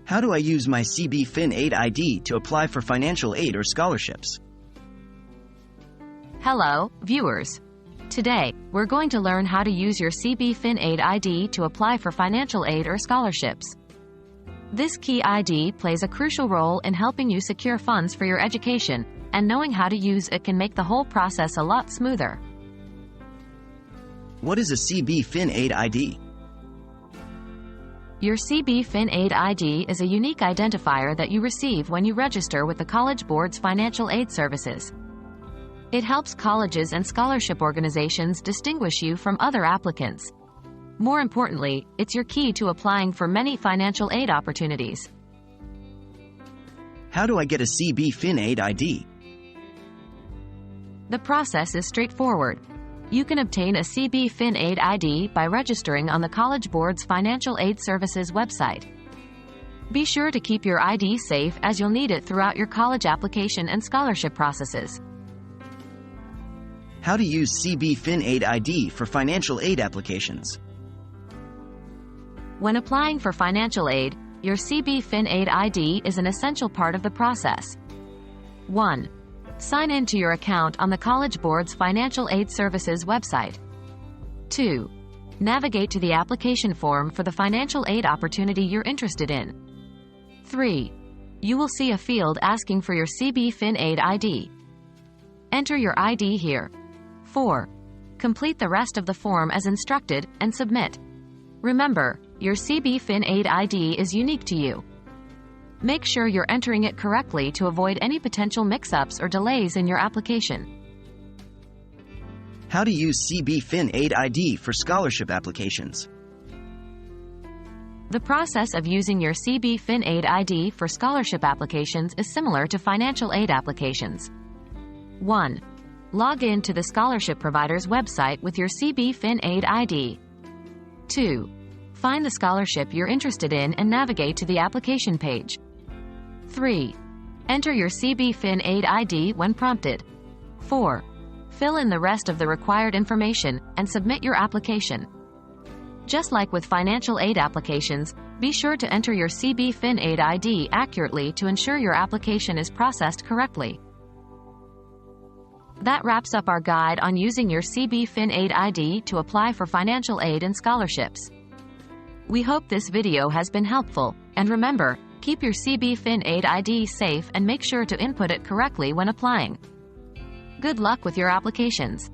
How do I use my CBFinAid ID to apply for financial aid or scholarships? Hello, viewers. Today, we're going to learn how to use your CBFinAid ID to apply for financial aid or scholarships. This key ID plays a crucial role in helping you secure funds for your education, and knowing how to use it can make the whole process a lot smoother. What is a CBFinAid ID? Your CBFinAid ID is a unique identifier that you receive when you register with the College Board's financial aid services. It helps colleges and scholarship organizations distinguish you from other applicants. More importantly, it's your key to applying for many financial aid opportunities. How do I get a CBFinAid ID? The process is straightforward. You can obtain a CBFinAid ID by registering on the College Board's Financial Aid Services website. Be sure to keep your ID safe, as you'll need it throughout your college application and scholarship processes. How to use CBFinAid ID for financial aid applications? When applying for financial aid, your CBFinAid ID is an essential part of the process. 1. Sign in to your account on the College Board's Financial Aid Services website. 2. Navigate to the application form for the financial aid opportunity you're interested in. 3. You will see a field asking for your CBFinAid ID. Enter your ID here. 4. Complete the rest of the form as instructed, and submit. Remember, your CBFinAid ID is unique to you. Make sure you're entering it correctly to avoid any potential mix-ups or delays in your application. How to use CBFinAid ID for scholarship applications? The process of using your CBFinAid ID for scholarship applications is similar to financial aid applications. 1. Log in to the scholarship provider's website with your CBFinAid ID. 2. Find the scholarship you're interested in and navigate to the application page. 3. Enter your CBFinAid ID when prompted. 4. Fill in the rest of the required information and submit your application. Just like with financial aid applications, be sure to enter your CBFinAid ID accurately to ensure your application is processed correctly. That wraps up our guide on using your CBFinAid ID to apply for financial aid and scholarships. We hope this video has been helpful, and remember, keep your CBFinAid ID safe and make sure to input it correctly when applying. Good luck with your applications.